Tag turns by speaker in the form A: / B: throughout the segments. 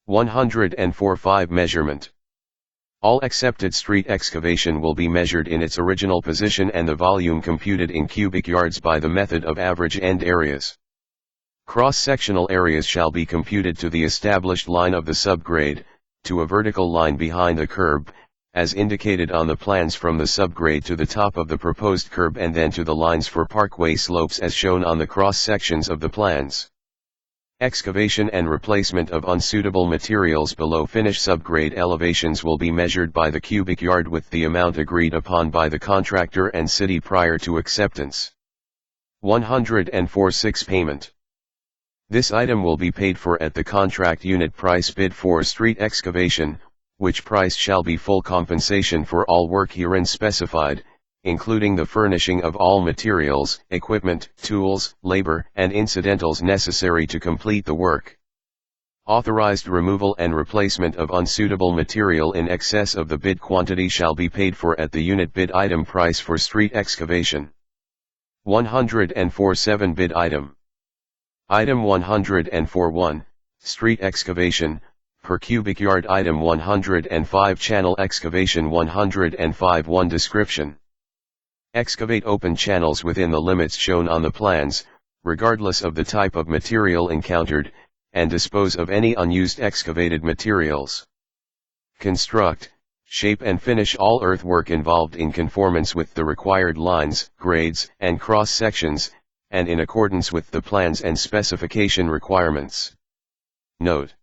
A: 104.5 Measurement. All accepted street excavation will be measured in its original position and the volume computed in cubic yards by the method of average end areas. Cross-sectional areas shall be computed to the established line of the subgrade, to a vertical line behind the curb, as indicated on the plans from the subgrade to the top of the proposed curb and then to the lines for parkway slopes as shown on the cross-sections of the plans. Excavation and replacement of unsuitable materials below finished subgrade elevations will be measured by the cubic yard with the amount agreed upon by the contractor and city prior to acceptance. 104.6 Payment. This item will be paid for at the contract unit price bid for street excavation, which price shall be full compensation for all work herein specified, including the furnishing of all materials, equipment, tools, labor, and incidentals necessary to complete the work. Authorized removal and replacement of unsuitable material in excess of the bid quantity shall be paid for at the unit bid item price for street excavation. 104.7 Bid Item. Item 104.1, Street Excavation, per cubic yard. Item 105 Channel Excavation. 105.1 Description. Excavate open channels within the limits shown on the plans, regardless of the type of material encountered, and dispose of any unused excavated materials. Construct, shape and finish all earthwork involved in conformance with the required lines, grades, and cross-sections, and in accordance with the plans and specification requirements. Note: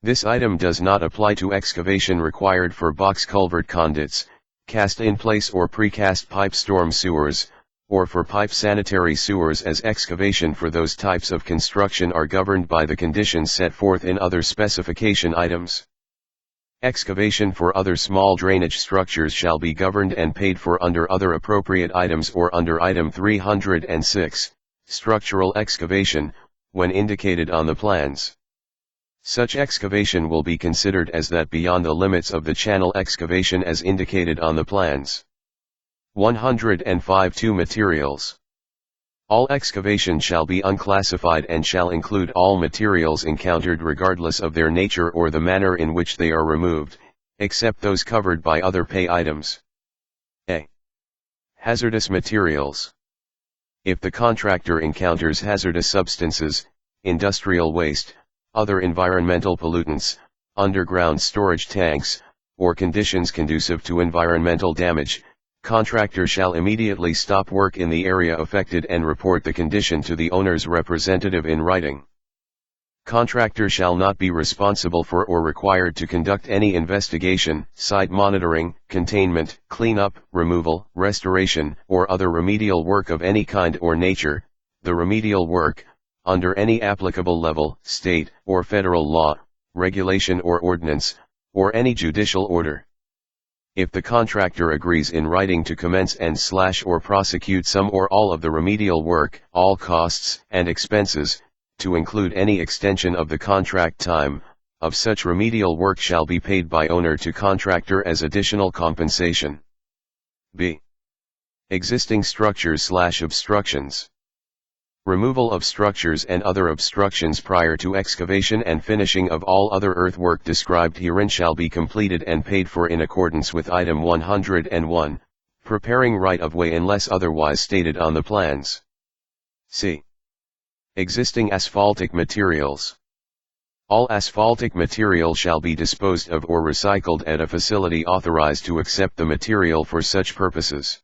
A: this item does not apply to excavation required for box culvert conduits, cast-in-place or precast pipe storm sewers, or for pipe sanitary sewers, as excavation for those types of construction are governed by the conditions set forth in other specification items. Excavation for other small drainage structures shall be governed and paid for under other appropriate items or under item 306, structural excavation, when indicated on the plans. Such excavation will be considered as that beyond the limits of the channel excavation as indicated on the plans. 105.2 Materials. All excavation shall be unclassified and shall include all materials encountered regardless of their nature or the manner in which they are removed, except those covered by other pay items. A. Hazardous materials. If the contractor encounters hazardous substances, industrial waste, other environmental pollutants, underground storage tanks, or conditions conducive to environmental damage, contractor shall immediately stop work in the area affected and report the condition to the owner's representative in writing. Contractor shall not be responsible for or required to conduct any investigation, site monitoring, containment, cleanup, removal, restoration, or other remedial work of any kind or nature, the remedial work, under any applicable level, state, or federal law, regulation or ordinance, or any judicial order. If the contractor agrees in writing to commence and/or prosecute some or all of the remedial work, all costs and expenses, to include any extension of the contract time, of such remedial work shall be paid by owner to contractor as additional compensation. B. Existing structures/obstructions. Removal of structures and other obstructions prior to excavation and finishing of all other earthwork described herein shall be completed and paid for in accordance with item 101, preparing right-of-way unless otherwise stated on the plans. C. Existing asphaltic materials. All asphaltic material shall be disposed of or recycled at a facility authorized to accept the material for such purposes.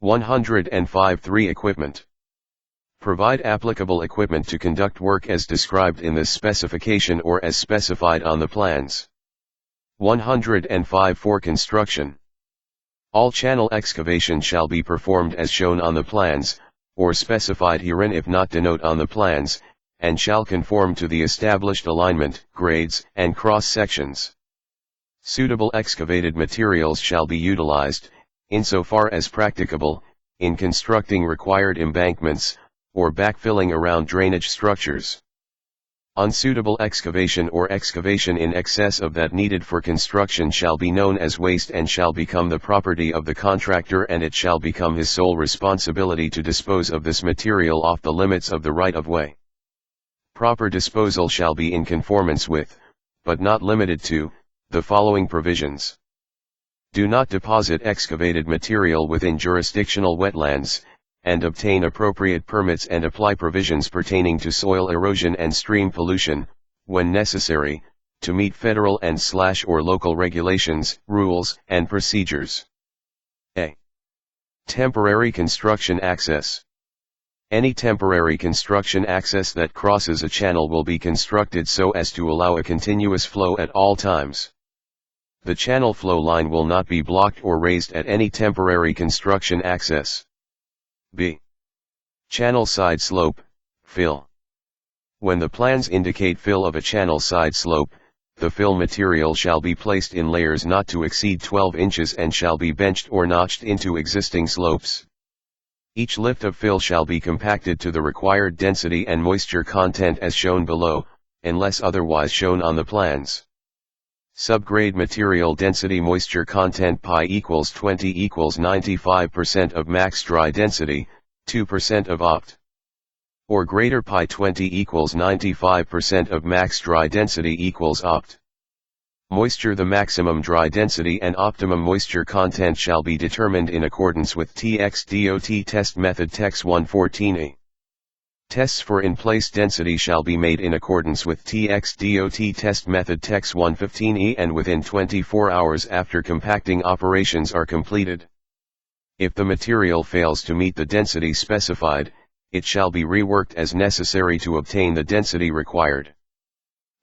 A: 105.3 Equipment. Provide applicable equipment to conduct work as described in this specification or as specified on the plans. 105.4 Construction. All channel excavation shall be performed as shown on the plans, or specified herein if not denote on the plans, and shall conform to the established alignment, grades, and cross-sections. Suitable excavated materials shall be utilized, insofar as practicable, in constructing required embankments, or backfilling around drainage structures. Unsuitable excavation or excavation in excess of that needed for construction shall be known as waste and shall become the property of the contractor, and it shall become his sole responsibility to dispose of this material off the limits of the right-of-way. Proper disposal shall be in conformance with but not limited to, the following provisions. Do not deposit excavated material within jurisdictional wetlands, and obtain appropriate permits and apply provisions pertaining to soil erosion and stream pollution, when necessary, to meet federal and/or local regulations, rules, and procedures. A. Temporary construction access. Any temporary construction access that crosses a channel will be constructed so as to allow a continuous flow at all times. The channel flow line will not be blocked or raised at any temporary construction access. B. Channel side slope, fill. When the plans indicate fill of a channel side slope, the fill material shall be placed in layers not to exceed 12 inches and shall be benched or notched into existing slopes. Each lift of fill shall be compacted to the required density and moisture content as shown below, unless otherwise shown on the plans. Subgrade material density moisture content pi equals 20 equals 95% of max dry density, 2% of opt. Or greater pi 20 equals 95% of max dry density equals opt. Moisture. The maximum dry density and optimum moisture content shall be determined in accordance with TXDOT test method Tex 114A. Tests for in-place density shall be made in accordance with TXDOT test method Tex 115E and within 24 hours after compacting operations are completed. If the material fails to meet the density specified, it shall be reworked as necessary to obtain the density required.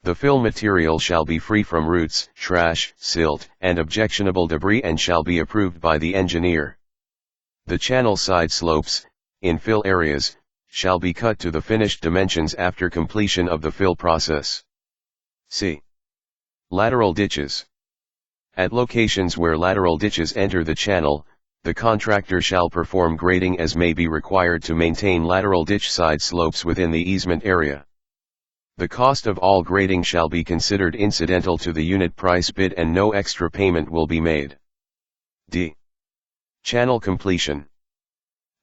A: The fill material shall be free from roots, trash, silt, and objectionable debris and shall be approved by the engineer. The channel side slopes, in fill areas, shall be cut to the finished dimensions after completion of the fill process. C. Lateral ditches. At locations where lateral ditches enter the channel, the contractor shall perform grading as may be required to maintain lateral ditch side slopes within the easement area. The cost of all grading shall be considered incidental to the unit price bid and no extra payment will be made. D. Channel completion.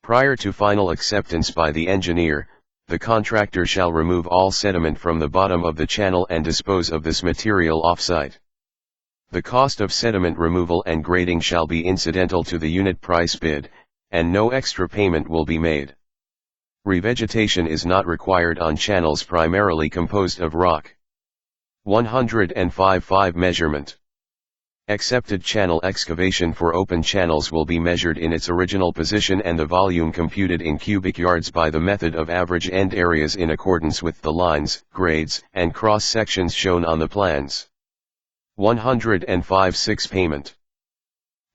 A: Prior to final acceptance by the engineer, the contractor shall remove all sediment from the bottom of the channel and dispose of this material off-site. The cost of sediment removal and grading shall be incidental to the unit price bid, and no extra payment will be made. Revegetation is not required on channels primarily composed of rock. 105.5 Measurement. Accepted channel excavation for open channels will be measured in its original position and the volume computed in cubic yards by the method of average end areas in accordance with the lines, grades, and cross sections shown on the plans. 105.6 Payment.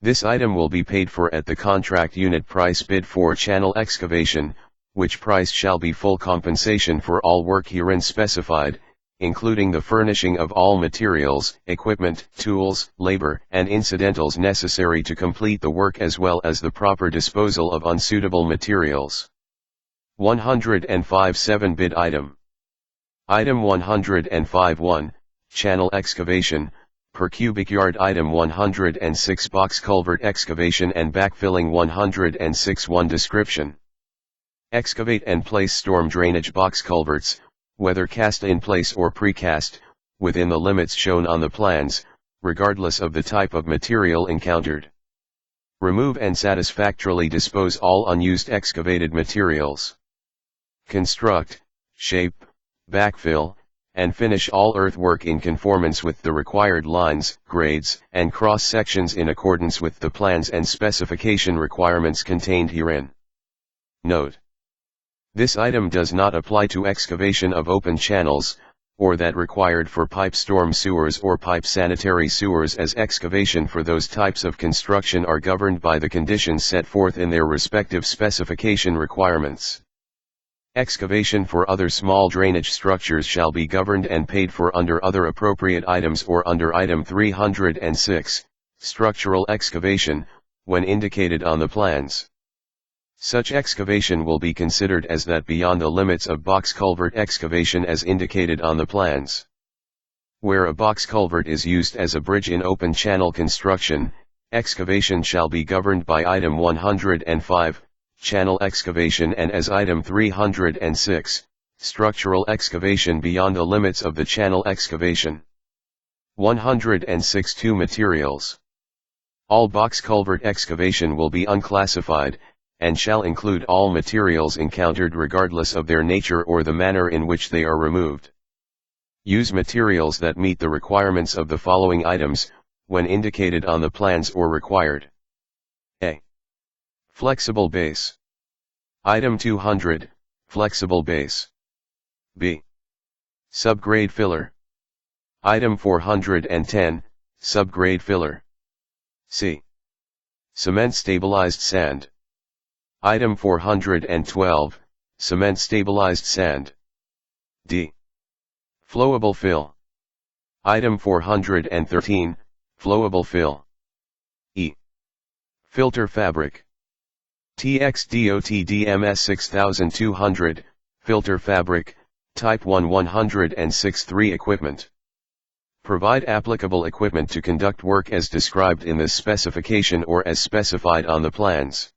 A: This item will be paid for at the contract unit price bid for channel excavation, which price shall be full compensation for all work herein specified, including the furnishing of all materials, equipment, tools, labor, and incidentals necessary to complete the work as well as the proper disposal of unsuitable materials. 105.7 Bid item. Item 105.1, Channel excavation, per cubic yard. Item 106 Box culvert excavation and backfilling. 106.1 Description. Excavate and place storm drainage box culverts, whether cast in place or precast, within the limits shown on the plans, regardless of the type of material encountered. Remove and satisfactorily dispose all unused excavated materials. Construct, shape, backfill, and finish all earthwork in conformance with the required lines, grades, and cross sections in accordance with the plans and specification requirements contained herein. Note: this item does not apply to excavation of open channels, or that required for pipe storm sewers or pipe sanitary sewers, as excavation for those types of construction are governed by the conditions set forth in their respective specification requirements. Excavation for other small drainage structures shall be governed and paid for under other appropriate items or under item 306, structural excavation, when indicated on the plans. Such excavation will be considered as that beyond the limits of box culvert excavation as indicated on the plans. Where a box culvert is used as a bridge in open channel construction, excavation shall be governed by item 105, channel excavation, and as item 306, structural excavation beyond the limits of the channel excavation. 106 2 Materials. All box culvert excavation will be unclassified, and shall include all materials encountered regardless of their nature or the manner in which they are removed. Use materials that meet the requirements of the following items, when indicated on the plans or required. A. Flexible base. Item 200, flexible base. B. Subgrade filler. Item 410, subgrade filler. C. Cement stabilized sand. Item 412, cement stabilized sand. D. Flowable fill. Item 413, flowable fill. E. Filter fabric. TXDOT-DMS 6200, filter fabric, Type 1 106-3 equipment. Provide applicable equipment to conduct work as described in this specification or as specified on the plans.